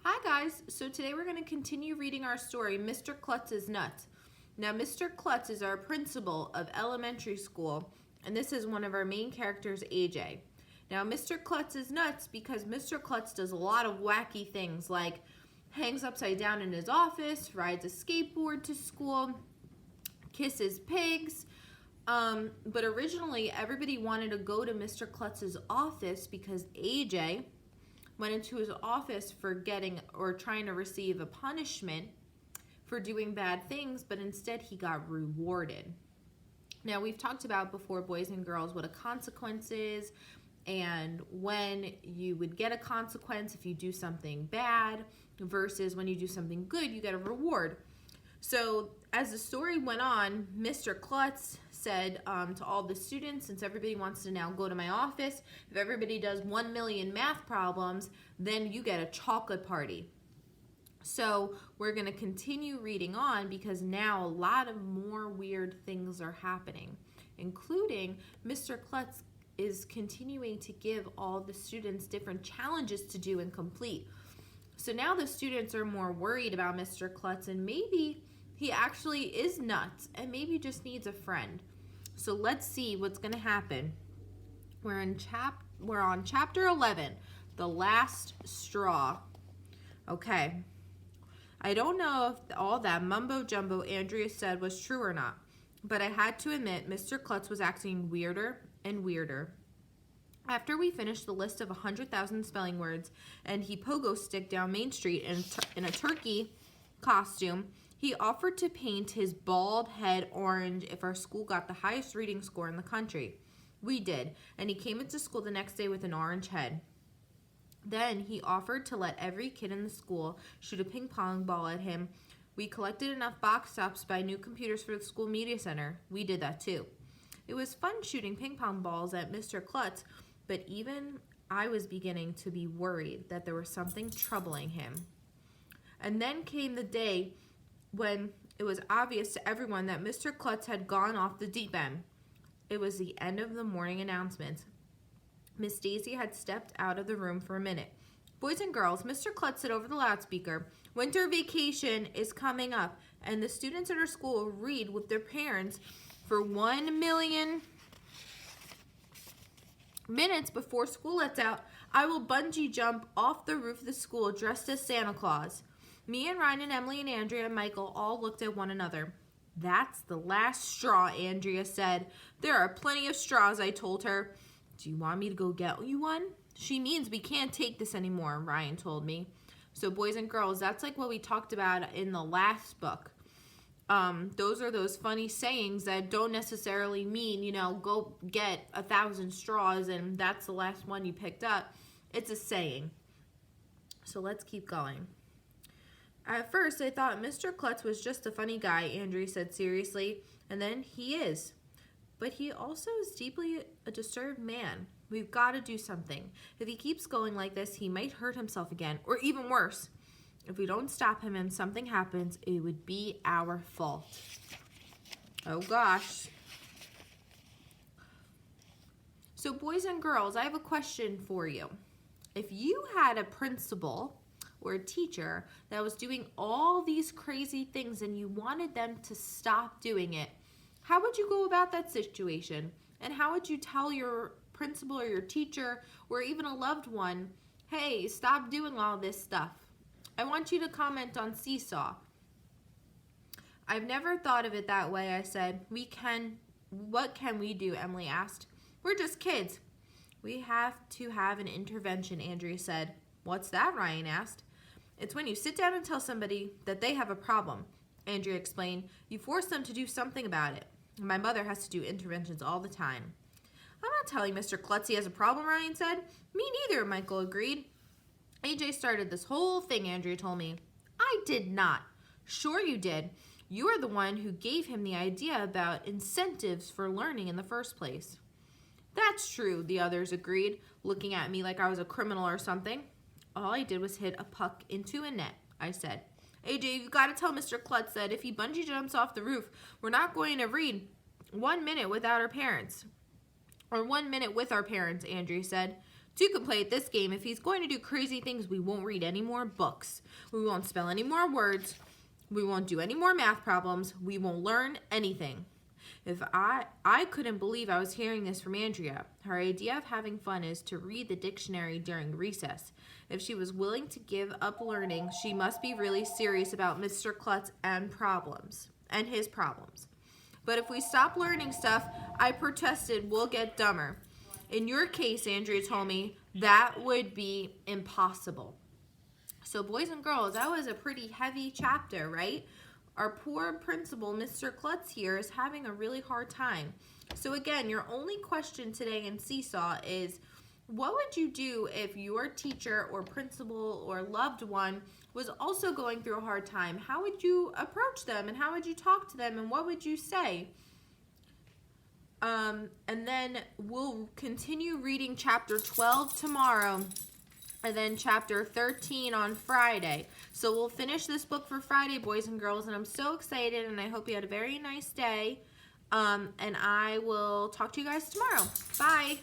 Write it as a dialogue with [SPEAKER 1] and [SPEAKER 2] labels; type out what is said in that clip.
[SPEAKER 1] Hi guys, so today we're going to continue reading our story, Mr. Klutz's Nuts. Now Mr. Klutz is our principal of elementary school, and this is one of our main characters, AJ. Now Mr. Klutz is nuts because Mr. Klutz does a lot of wacky things like hangs upside down in his office, rides a skateboard to school, kisses pigs. But originally everybody wanted to go to Mr. Klutz's office because AJ went into his office for getting or trying to receive a punishment for doing bad things, but instead he got rewarded. Now we've talked about before, boys and girls, what a consequence is and when you would get a consequence if you do something bad versus when you do something good, you get a reward. So as the story went on, Mr. Klutz said to all the students, since everybody wants to now go to my office, if everybody does 1 million math problems, then you get a chocolate party. So we're going to continue reading on because now a lot of more weird things are happening, including Mr. Klutz is continuing to give all the students different challenges to do and complete. So now the students are more worried about Mr. Klutz, and maybe he actually is nuts and maybe just needs a friend. So let's see what's going to happen. We're on chapter 11, the last straw. Okay. I don't know if all that mumbo jumbo Andrea said was true or not, but I had to admit Mr. Klutz was acting weirder and weirder. After we finished the list of 100,000 spelling words and he pogo sticked down Main Street in a turkey costume, he offered to paint his bald head orange if our school got the highest reading score in the country. We did, and he came into school the next day with an orange head. Then he offered to let every kid in the school shoot a ping pong ball at him. We collected enough box tops to buy new computers for the school media center. We did that too. It was fun shooting ping pong balls at Mr. Klutz, but even I was beginning to be worried that there was something troubling him. And then came the day when it was obvious to everyone that Mr. Klutz had gone off the deep end. It was the end of the morning announcements. Miss Daisy had stepped out of the room for a minute. Boys and girls, Mr. Klutz said over the loudspeaker, winter vacation is coming up, and the students at our school will read with their parents for 1 million minutes before school lets out. I will bungee jump off the roof of the school dressed as Santa Claus. Me and Ryan and Emily and Andrea and Michael all looked at one another. That's the last straw, Andrea said. There are plenty of straws, I told her. Do you want me to go get you one? She means we can't take this anymore, Ryan told me. So boys and girls, that's like what we talked about in the last book. Those are those funny sayings that don't necessarily mean, go get 1,000 straws and that's the last one you picked up. It's a saying. So let's keep going. At first, I thought Mr. Klutz was just a funny guy, Andrea said seriously, and then he is. But he also is deeply a disturbed man. We've got to do something. If he keeps going like this, he might hurt himself again, or even worse. If we don't stop him and something happens, it would be our fault. Oh gosh. So boys and girls, I have a question for you. If you had a principal or a teacher that was doing all these crazy things and you wanted them to stop doing it, how would you go about that situation? And how would you tell your principal or your teacher or even a loved one, hey, stop doing all this stuff? I want you to comment on Seesaw. I've never thought of it that way, I said. What can we do, Emily asked. We're just kids. We have to have an intervention, Andrea said. What's that, Ryan asked. It's when you sit down and tell somebody that they have a problem, Andrea explained. You force them to do something about it. My mother has to do interventions all the time. I'm not telling Mr. Klutz he has a problem, Ryan said. Me neither, Michael agreed. AJ started this whole thing, Andrea told me. I did not. Sure you did. You are the one who gave him the idea about incentives for learning in the first place. That's true, the others agreed, looking at me like I was a criminal or something. All I did was hit a puck into a net, I said. AJ, you've got to tell Mr. Klutz that if he bungee jumps off the roof, we're not going to read 1 minute without our parents. Or 1 minute with our parents, Andrea said. Two can play at this game. If he's going to do crazy things, we won't read any more books. We won't spell any more words. We won't do any more math problems. We won't learn anything. If I couldn't believe I was hearing this from Andrea. Her idea of having fun is to read the dictionary during recess. If she was willing to give up learning, she must be really serious about Mr. Klutz and his problems. But if we stop learning stuff, I protested, we'll get dumber. In your case, Andrea told me, that would be impossible. So boys and girls, that was a pretty heavy chapter, right? Our poor principal, Mr. Klutz here, is having a really hard time. So again, your only question today in Seesaw is, what would you do if your teacher or principal or loved one was also going through a hard time? How would you approach them, and how would you talk to them, and what would you say? And then we'll continue reading chapter 12 tomorrow, and then chapter 13 on Friday. So we'll finish this book for Friday, boys and girls, and I'm so excited, and I hope you had a very nice day. And I will talk to you guys tomorrow. Bye.